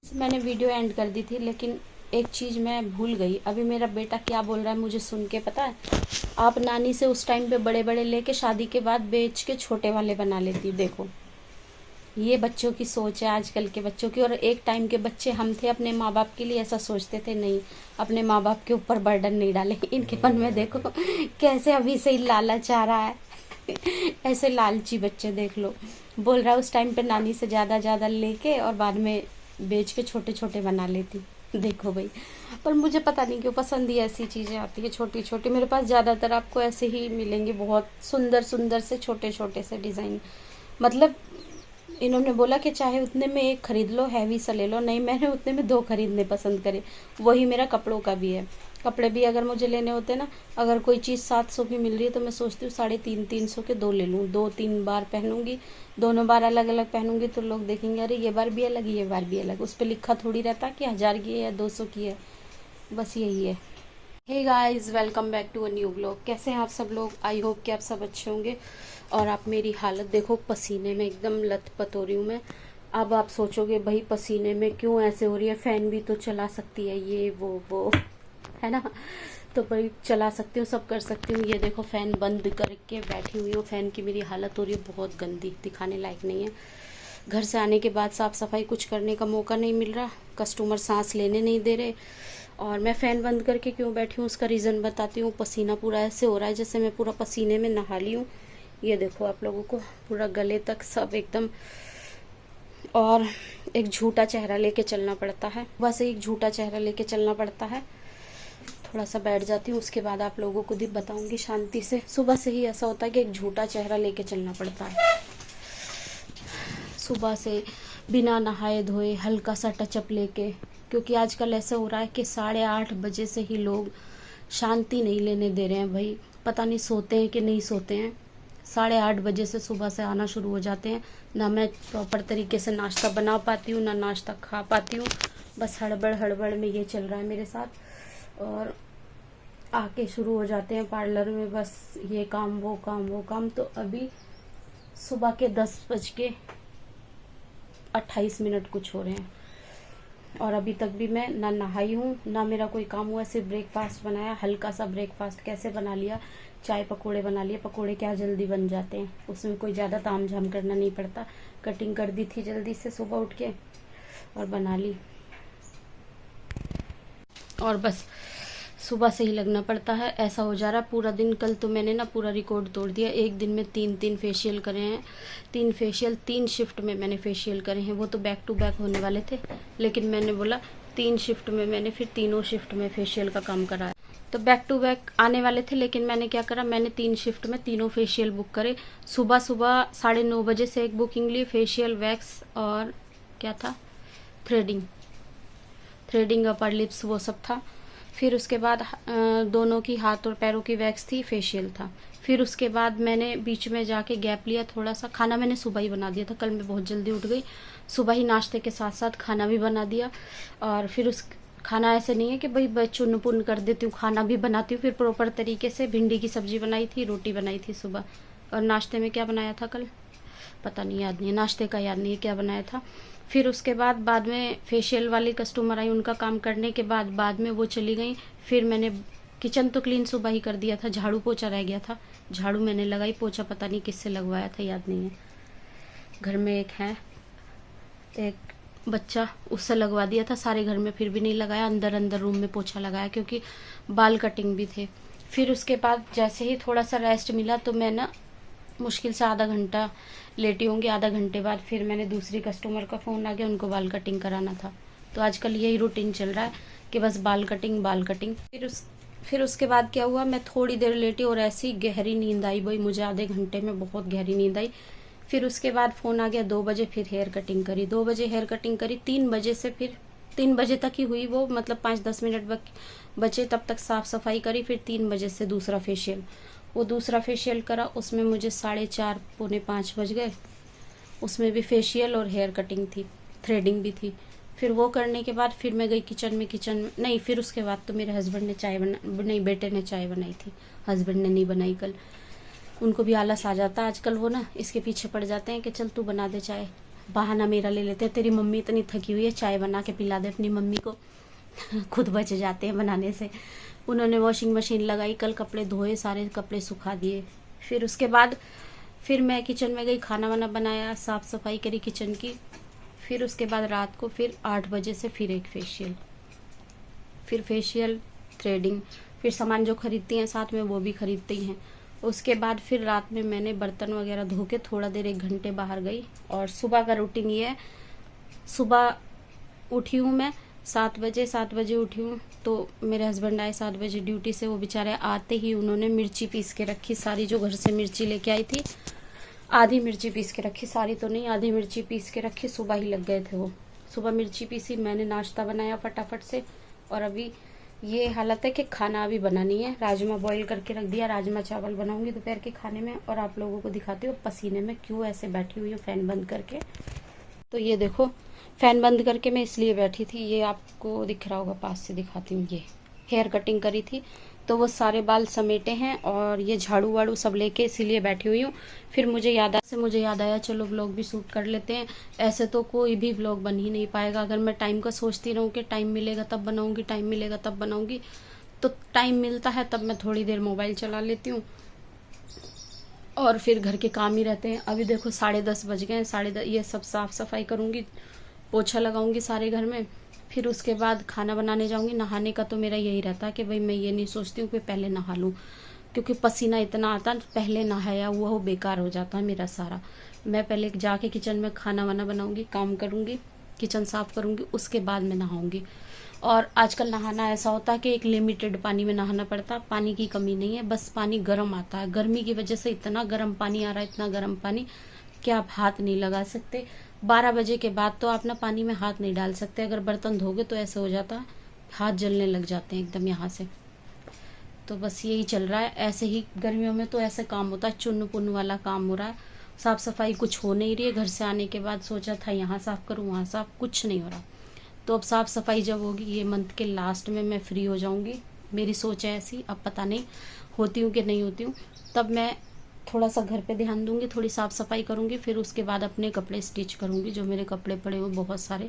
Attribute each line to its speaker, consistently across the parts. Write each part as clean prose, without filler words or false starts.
Speaker 1: मैंने video end कर दी थी, लेकिन एक चीज़ मैं भूल गई। अभी मेरा बेटा क्या बोल रहा है मुझे सुन के पता है, आप नानी से उस टाइम पे बड़े बड़े लेके शादी के बाद बेच के छोटे वाले बना लेती। देखो ये बच्चों की सोच है, आजकल के बच्चों की। और एक टाइम के बच्चे हम थे, अपने माँ बाप के लिए ऐसा सोचते थे, नहीं अपने माँ बाप के ऊपर बर्डन नहीं डाले। इनके मन में देखो कैसे अभी से ही लालच आ रहा है। ऐसे लालची बच्चे देख लो। बोल रहा है उस टाइम पे नानी से ज़्यादा लेके और बाद में बेच के छोटे छोटे बना लेती। देखो भाई, पर मुझे पता नहीं क्यों पसंद ही ऐसी चीज़ें आती है छोटी छोटी। मेरे पास ज़्यादातर आपको ऐसे ही मिलेंगे, बहुत सुंदर सुंदर से छोटे छोटे से डिज़ाइन। मतलब इन्होंने बोला कि चाहे उतने में एक खरीद लो, हैवी सा ले लो। नहीं, मैंने उतने में दो खरीदने पसंद करे। वही मेरा कपड़ों का भी है। कपड़े भी अगर मुझे लेने होते ना, अगर कोई चीज़ 700 की मिल रही है तो मैं सोचती हूँ 350 के दो ले लूँ। 2-3 बार पहनूंगी, दोनों बार अलग अलग पहनूंगी तो लोग देखेंगे अरे ये बार भी अलग, ये बार भी अलग। उस पर लिखा थोड़ी रहता कि 1000 की है या 200 की है। बस यही है। Hey guys, welcome back to a new blog. कैसे हैं आप सब लोग? आई होप कि आप सब अच्छे होंगे। और आप मेरी हालत देखो, पसीने में एकदम लथपथ हो रही हूँ मैं। अब आप सोचोगे भाई पसीने में क्यों ऐसे हो रही है, फैन भी तो चला सकती है, ये वो है ना। तो भाई चला सकती हूँ, सब कर सकती हूँ। ये देखो फैन बंद करके बैठी हुई हूँ। फैन की मेरी हालत हो रही है बहुत गंदी, दिखाने लायक नहीं है। घर से आने के बाद साफ़ सफाई कुछ करने का मौका नहीं मिल रहा, कस्टमर सांस लेने नहीं दे रहे। और मैं फ़ैन बंद करके क्यों बैठी हूँ उसका रीज़न बताती हूँ। पसीना पूरा ऐसे हो रहा है जैसे मैं पूरा पसीने में नहा ली हूँ। ये देखो आप लोगों को पूरा गले तक सब एकदम। और एक झूठा चेहरा लेके चलना पड़ता है, बस एक झूठा चेहरा लेके चलना पड़ता है। थोड़ा सा बैठ जाती हूँ, उसके बाद आप लोगों को बताऊंगी शांति से। सुबह से ही ऐसा होता है कि एक झूठा चेहरा लेके चलना पड़ता है। सुबह से बिना नहाए धोए हल्का सा टचअप लेके, क्योंकि आजकल ऐसा हो रहा है कि 8:30 बजे से ही लोग शांति नहीं लेने दे रहे हैं भाई। पता नहीं सोते हैं कि नहीं सोते हैं। 8:30 बजे से सुबह से आना शुरू हो जाते हैं। ना मैं प्रॉपर तरीके से नाश्ता बना पाती हूँ, ना नाश्ता खा पाती हूँ। बस हड़बड़ में ये चल रहा है मेरे साथ। और आके शुरू हो जाते हैं पार्लर में, बस ये काम वो काम। तो अभी सुबह के 10:28 कुछ हो रहे हैं और अभी तक भी मैं ना नहाई हूँ, ना मेरा कोई काम हुआ। सिर्फ ब्रेकफास्ट बनाया, हल्का सा ब्रेकफास्ट। कैसे बना लिया, चाय पकोड़े बना लिए। पकोड़े क्या जल्दी बन जाते हैं, उसमें कोई ज़्यादा ताम झाम करना नहीं पड़ता। कटिंग कर दी थी जल्दी से सुबह उठ के और बना ली। और बस सुबह से ही लगना पड़ता है। ऐसा हो जा रहा है पूरा दिन। कल तो मैंने ना पूरा रिकॉर्ड तोड़ दिया। एक दिन में 3 फेशियल करे हैं। 3 फेशियल 3 शिफ्ट में मैंने फेशियल करे हैं। वो तो बैक टू बैक होने वाले थे, लेकिन मैंने बोला 3 शिफ्ट में मैंने फिर तीनों शिफ्ट में फेशियल का काम करा है। तो बैक टू बैक आने वाले थे, लेकिन मैंने क्या करा, मैंने 3 शिफ्ट में तीनों फेशियल बुक करे। सुबह 9:30 से एक बुकिंग ली, फेशियल, वैक्स और क्या था, थ्रेडिंग अपर लिप्स, वो सब था। फिर उसके बाद दोनों की हाथ और पैरों की वैक्स थी, फेशियल था। फिर उसके बाद मैंने बीच में जाके गैप लिया थोड़ा सा। खाना मैंने सुबह ही बना दिया था, कल मैं बहुत जल्दी उठ गई। सुबह ही नाश्ते के साथ साथ खाना भी बना दिया। और फिर उस खाना ऐसे नहीं है कि भाई चुन पुन कर देती हूँ, खाना भी बनाती हूँ फिर प्रॉपर तरीके से। भिंडी की सब्जी बनाई थी, रोटी बनाई थी सुबह। और नाश्ते में क्या बनाया था कल पता नहीं, याद नहीं है, नाश्ते का याद नहीं है क्या बनाया था। फिर उसके बाद में फेशियल वाली कस्टमर आई, उनका काम करने के बाद में वो चली गई। फिर मैंने किचन तो क्लीन सुबह ही कर दिया था, झाड़ू पोछा रह गया था। झाड़ू मैंने लगाई, पोछा पता नहीं किससे लगवाया था, याद नहीं है। घर में एक बच्चा, उससे लगवा दिया था सारे घर में, फिर भी नहीं लगाया। अंदर रूम में पोछा लगाया क्योंकि बाल कटिंग भी थे। फिर उसके बाद जैसे ही थोड़ा सा रेस्ट मिला तो मैं ना मुश्किल से आधा घंटा लेटी होंगी। आधा घंटे बाद फिर मैंने दूसरी कस्टमर का फ़ोन आ गया, उनको बाल कटिंग कराना था। तो आजकल यही रूटीन चल रहा है कि बस बाल कटिंग। फिर उसके बाद क्या हुआ, मैं थोड़ी देर लेटी और ऐसी गहरी नींद आई भाई मुझे, आधे घंटे में बहुत गहरी नींद आई। फिर उसके बाद फ़ोन आ गया 2 बजे, फिर हेयर कटिंग करी। 2 बजे हेयर कटिंग करी, 3 बजे से फिर 3 बजे तक ही हुई वो, मतलब 5-10 मिनट बचे तब तक साफ़ सफाई करी। फिर 3 बजे से दूसरा फेशियल, वो दूसरा फेशियल करा, उसमें मुझे 4:30 पौने 5 बज गए। उसमें भी फेशियल और हेयर कटिंग थी, थ्रेडिंग भी थी। फिर वो करने के बाद फिर मैं गई किचन में नहीं, फिर उसके बाद तो मेरे हस्बैंड ने चाय नहीं, बेटे ने चाय बनाई थी। हस्बैंड ने नहीं बनाई कल, उनको भी आलस आ जाता है आजकल। वो ना इसके पीछे पड़ जाते हैं कि चल तू बना दे चाय, बहाना मेरा ले लेते हैं, तेरी मम्मी इतनी थकी हुई है, चाय बना के पिला दे अपनी मम्मी को। खुद बच जाते हैं बनाने से। उन्होंने वॉशिंग मशीन लगाई, कल कपड़े धोए, सारे कपड़े सुखा दिए। फिर उसके बाद फिर मैं किचन में गई, खाना वाना बनाया, साफ़ सफाई करी किचन की। फिर उसके बाद रात को फिर 8 बजे से फिर एक फेशियल, फिर फेशियल, थ्रेडिंग, फिर सामान जो खरीदती हैं साथ में वो भी खरीदती हैं। उसके बाद फिर रात में मैंने बर्तन वगैरह धो के थोड़ा देर 1 घंटे बाहर गई। और सुबह का रूटीन ये है, सुबह उठी हूँ मैं 7 बजे उठी हूँ। तो मेरे हस्बैंड आए 7 बजे ड्यूटी से। वो बेचारे आते ही उन्होंने मिर्ची पीस के रखी सारी, जो घर से मिर्ची लेके आई थी, आधी मिर्ची पीस के रखी, सारी तो नहीं, आधी मिर्ची पीस के रखी। सुबह ही लग गए थे वो। सुबह मिर्ची पीसी, मैंने नाश्ता बनाया फटाफट से। और अभी ये हालत है कि खाना अभी बनानी है। राजमा बॉईल करके रख दिया, राजमा चावल बनाऊंगी दोपहर के खाने में। और आप लोगों को दिखाती हूँ पसीने में क्यों ऐसे बैठी हुई हूँ फैन बंद करके। तो ये देखो, फैन बंद करके मैं इसलिए बैठी थी, ये आपको दिख रहा होगा, पास से दिखाती हूँ। ये हेयर कटिंग करी थी तो वो सारे बाल समेटे हैं और ये झाड़ू वाड़ू सब लेके इसीलिए बैठी हुई हूँ। फिर मुझे याद आया चलो व्लॉग भी शूट कर लेते हैं। ऐसे तो कोई भी व्लॉग बन ही नहीं पाएगा अगर मैं टाइम का सोचती रहूँ कि टाइम मिलेगा तब बनाऊंगी, टाइम मिलेगा तब बनाऊंगी। तो टाइम मिलता है तब मैं थोड़ी देर मोबाइल चला लेती हूँ और फिर घर के काम ही रहते हैं। अभी देखो 10:30 बज गए हैं, 10:30 ये सब साफ सफाई करूँगी, पोछा लगाऊंगी सारे घर में। फिर उसके बाद खाना बनाने जाऊंगी। नहाने का तो मेरा यही रहता है कि भाई मैं ये नहीं सोचती हूँ कि पहले नहा लूँ, क्योंकि पसीना इतना आता है, पहले नहाया हुआ वो बेकार हो जाता है मेरा सारा। मैं पहले जाके किचन में खाना वाना बनाऊंगी, काम करूंगी, किचन साफ करूंगी, उसके बाद मैं नहाऊंगी। और आजकल नहाना ऐसा होता है कि एक लिमिटेड पानी में नहाना पड़ता है। पानी की कमी नहीं है, बस पानी गर्म आता है। गर्मी की वजह से इतना गर्म पानी आ रहा है, इतना गर्म पानी कि आप हाथ नहीं लगा सकते। 12 बजे के बाद तो आप ना पानी में हाथ नहीं डाल सकते। अगर बर्तन धोगे तो ऐसे हो जाता है, हाथ जलने लग जाते हैं एकदम यहाँ से। तो बस यही चल रहा है। ऐसे ही गर्मियों में तो ऐसे काम होता है, चुन्न पुन्न वाला काम हो रहा है। साफ सफाई कुछ हो नहीं रही है। घर से आने के बाद सोचा था यहाँ साफ करूँ, वहाँ साफ, कुछ नहीं हो रहा। तो अब साफ सफाई जब होगी, ये मंथ के लास्ट में मैं फ्री हो जाऊंगी, मेरी सोच है ऐसी। अब पता नहीं होती हूँ कि नहीं होती हूँ, तब मैं थोड़ा सा घर पे ध्यान दूंगी, थोड़ी साफ सफाई करूंगी। फिर उसके बाद अपने कपड़े स्टिच करूंगी, जो मेरे कपड़े पड़े हुए बहुत सारे।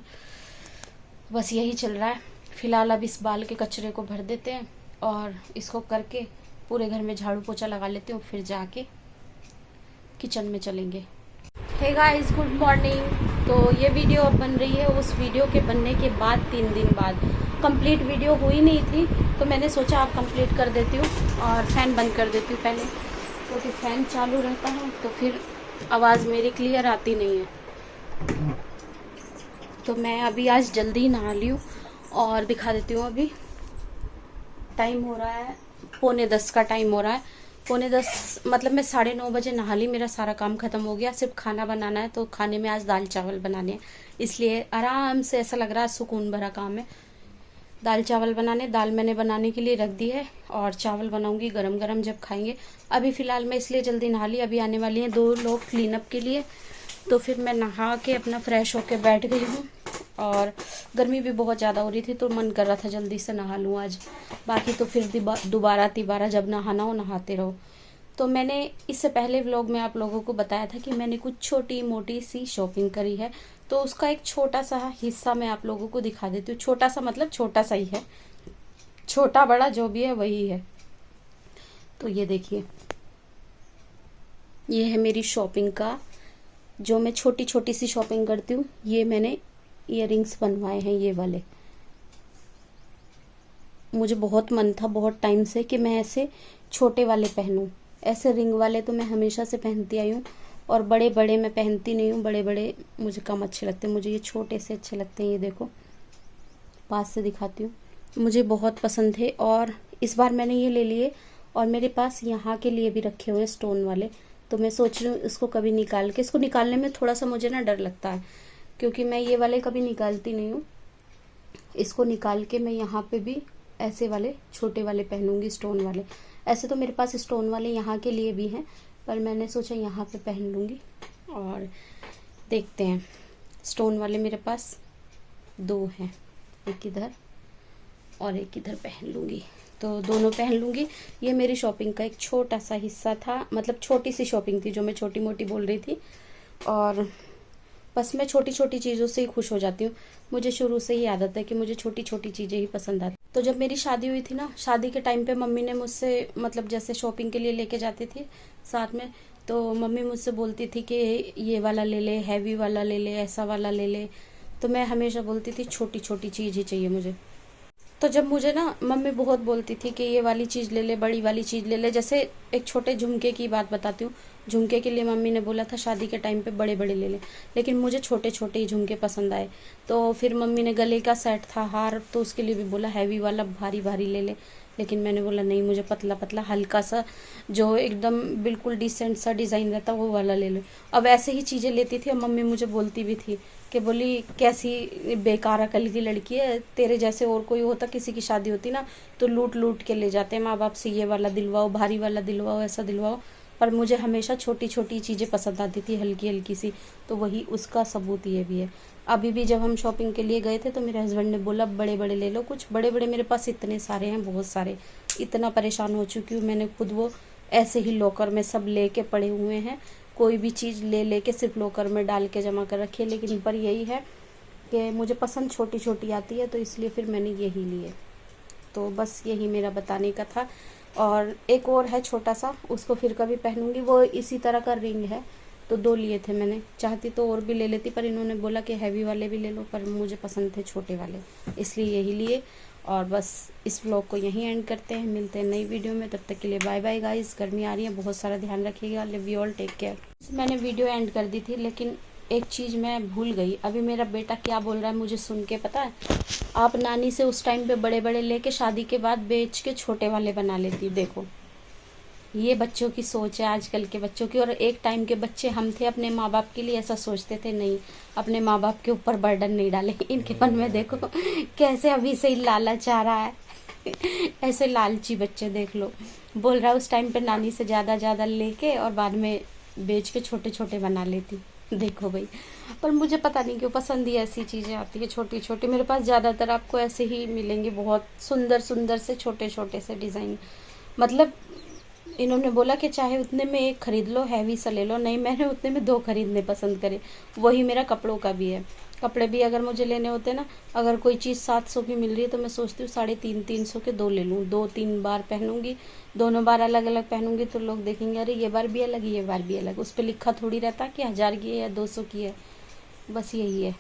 Speaker 1: बस यही चल रहा है फिलहाल। अब इस बाल के कचरे को भर देते हैं और इसको करके पूरे घर में झाड़ू पोछा लगा लेते हूँ, फिर जाके किचन में चलेंगे। Hey guys, good morning. तो ये वीडियो अब बन रही है उस वीडियो के बनने के बाद 3 दिन बाद। कंप्लीट वीडियो हुई नहीं थी तो मैंने सोचा आप कंप्लीट कर देती हूँ और फैन बंद कर देती हूँ पहले, क्योंकि फैन चालू रहता है तो फिर आवाज़ मेरी क्लियर आती नहीं है। तो मैं अभी आज जल्दी ही नहा ली हूँ और दिखा देती हूँ। अभी टाइम हो रहा है 9:45 का टाइम हो रहा है। 9:45 मतलब मैं 9:30 बजे नहा ली, मेरा सारा काम खत्म हो गया। सिर्फ खाना बनाना है, तो खाने में आज दाल चावल बनाने हैं, इसलिए आराम से ऐसा लग रहा है सुकून भरा काम है। दाल चावल बनाने, दाल मैंने बनाने के लिए रख दी है और चावल बनाऊंगी गरम गरम जब खाएंगे। अभी फ़िलहाल मैं इसलिए जल्दी नहा ली, अभी आने वाली हैं 2 लोग क्लीन अप के लिए। तो फिर मैं नहा के अपना फ्रेश होके बैठ गई हूँ और गर्मी भी बहुत ज़्यादा हो रही थी तो मन कर रहा था जल्दी से नहा लूँ आज। बाकी तो फिर दोबारा तिबारा जब नहाना हो नहाते रहो। तो मैंने इससे पहले व्लॉग में आप लोगों को बताया था कि मैंने कुछ छोटी मोटी सी शॉपिंग करी है, तो उसका एक छोटा सा हिस्सा मैं आप लोगों को दिखा देती हूँ। छोटा सा मतलब छोटा सा ही है, छोटा बड़ा जो भी है वही है। तो ये देखिए, ये है मेरी शॉपिंग का, जो मैं छोटी छोटी सी शॉपिंग करती हूँ। ये मैंने इयररिंग्स बनवाए हैं, ये वाले। मुझे बहुत मन था बहुत टाइम से कि मैं ऐसे छोटे वाले पहनूं। ऐसे रिंग वाले तो मैं हमेशा से पहनती आई हूँ और बड़े बड़े मैं पहनती नहीं हूँ, बड़े बड़े मुझे कम अच्छे लगते हैं। मुझे ये छोटे से अच्छे लगते हैं। ये देखो, पास से दिखाती हूँ, मुझे बहुत पसंद है और इस बार मैंने ये ले लिए। और मेरे पास यहाँ के लिए भी रखे हुए स्टोन वाले, तो मैं सोच रही हूँ इसको कभी निकाल के, इसको निकालने में थोड़ा सा मुझे ना डर लगता है, क्योंकि मैं ये वाले कभी निकालती नहीं हूँ। इसको निकाल के मैं यहाँ पे भी ऐसे वाले छोटे वाले पहनूंगी, स्टोन वाले। ऐसे तो मेरे पास स्टोन वाले यहाँ के लिए भी हैं, पर मैंने सोचा यहाँ पे पहन लूँगी। और देखते हैं, स्टोन वाले मेरे पास 2 हैं, एक इधर और एक इधर पहन लूँगी, तो दोनों पहन लूँगी। ये मेरी शॉपिंग का एक छोटा सा हिस्सा था, मतलब छोटी सी शॉपिंग थी जो मैं छोटी मोटी बोल रही थी। और बस मैं छोटी छोटी चीज़ों से ही खुश हो जाती हूँ। मुझे शुरू से ही आदत है कि मुझे छोटी छोटी चीज़ें ही पसंद आती। तो जब मेरी शादी हुई थी ना, शादी के टाइम पे मम्मी ने मुझसे मतलब जैसे शॉपिंग के लिए लेके जाती थी साथ में, तो मम्मी मुझसे बोलती थी कि ये वाला ले ले, हैवी वाला ले ले, ऐसा वाला ले ले। तो मैं हमेशा बोलती थी छोटी छोटी चीज़ ही चाहिए मुझे। तो जब मुझे ना मम्मी बहुत बोलती थी कि ये वाली चीज़ ले ले, बड़ी वाली चीज़ ले ले। जैसे एक छोटे झुमके की बात बताती हूँ। झुमके के लिए मम्मी ने बोला था शादी के टाइम पे बड़े बड़े ले ले, लेकिन मुझे छोटे छोटे ही झुमके पसंद आए। तो फिर मम्मी ने गले का सेट था, हार, तो उसके लिए भी बोला हैवी वाला, भारी भारी ले ले। लेकिन मैंने बोला नहीं, मुझे पतला पतला हल्का सा जो एकदम बिल्कुल डिसेंट सा डिज़ाइन रहता वो वाला ले लो। अब ऐसे ही चीज़ें लेती थी और मम्मी मुझे बोलती भी थी कि बोली कैसी बेकार अकल की लड़की है, तेरे जैसे और कोई होता, किसी की शादी होती ना तो लूट लूट के ले जाते माँ बाप से, ये वाला दिलवाओ, भारी वाला दिलवाओ, ऐसा दिलवाओ। पर मुझे हमेशा छोटी छोटी चीज़ें पसंद आती थी, हल्की हल्की सी। तो वही उसका सबूत ये भी है। अभी भी जब हम शॉपिंग के लिए गए थे तो मेरे हस्बैंड ने बोला बड़े बड़े ले लो कुछ। बड़े बड़े मेरे पास इतने सारे हैं, बहुत सारे, इतना परेशान हो चुकी हूँ मैंने खुद। वो ऐसे ही लॉकर में सब लेके पड़े हुए हैं, कोई भी चीज़ ले लेके सिर्फ लॉकर में डाल के जमा कर रखी है। लेकिन पर यही है कि मुझे पसंद छोटी छोटी आती है, तो इसलिए फिर मैंने यही लिए। तो बस यही मेरा बताने का था। और एक और है छोटा सा, उसको फिर कभी पहनूंगी, वो इसी तरह का रिंग है। तो 2 लिए थे मैंने, चाहती तो और भी ले लेती, पर इन्होंने बोला कि हैवी वाले भी ले लो, पर मुझे पसंद थे छोटे वाले, इसलिए यही लिए। और बस इस व्लॉग को यहीं एंड करते हैं, मिलते हैं नई वीडियो में। तब तक के लिए बाय बाय गाइस। गर्मी आ रही है, बहुत सारा ध्यान रखिएगा। Love you all, take care. मैंने वीडियो एंड कर दी थी, लेकिन एक चीज़ मैं भूल गई। अभी मेरा बेटा क्या बोल रहा है मुझे सुन के पता है, आप नानी से उस टाइम पे बड़े बड़े लेके शादी के बाद बेच के छोटे वाले बना लेती। देखो ये बच्चों की सोच है, आजकल के बच्चों की। और एक टाइम के बच्चे हम थे, अपने माँ बाप के लिए ऐसा सोचते थे, नहीं अपने माँ बाप के ऊपर बर्डन नहीं डाले। इनके मन में देखो कैसे अभी से ही लालच आ रहा है। ऐसे लालची बच्चे देख लो। बोल रहा है उस टाइम पे नानी से ज़्यादा लेके और बाद में बेच के छोटे छोटे बना लेती। देखो भाई, पर मुझे पता नहीं क्यों पसंद ही ऐसी चीज़ें आती है छोटी छोटी। मेरे पास ज़्यादातर आपको ऐसे ही मिलेंगे, बहुत सुंदर सुंदर से छोटे छोटे से डिज़ाइन। मतलब इन्होंने बोला कि चाहे उतने में एक खरीद लो, हैवी सा ले लो। नहीं, मैंने उतने में 2 खरीदने पसंद करे। वही मेरा कपड़ों का भी है। कपड़े भी अगर मुझे लेने होते ना, अगर कोई चीज़ 700 की मिल रही है तो मैं सोचती हूँ 350-300 के 2 ले लूँ। 2-3 बार पहनूंगी, दोनों बार अलग अलग पहनूंगी तो लोग देखेंगे अरे ये बार भी अलग, ये बार भी अलग। उस पर लिखा थोड़ी रहता कि 1000 की है या 200 की है। बस यही है।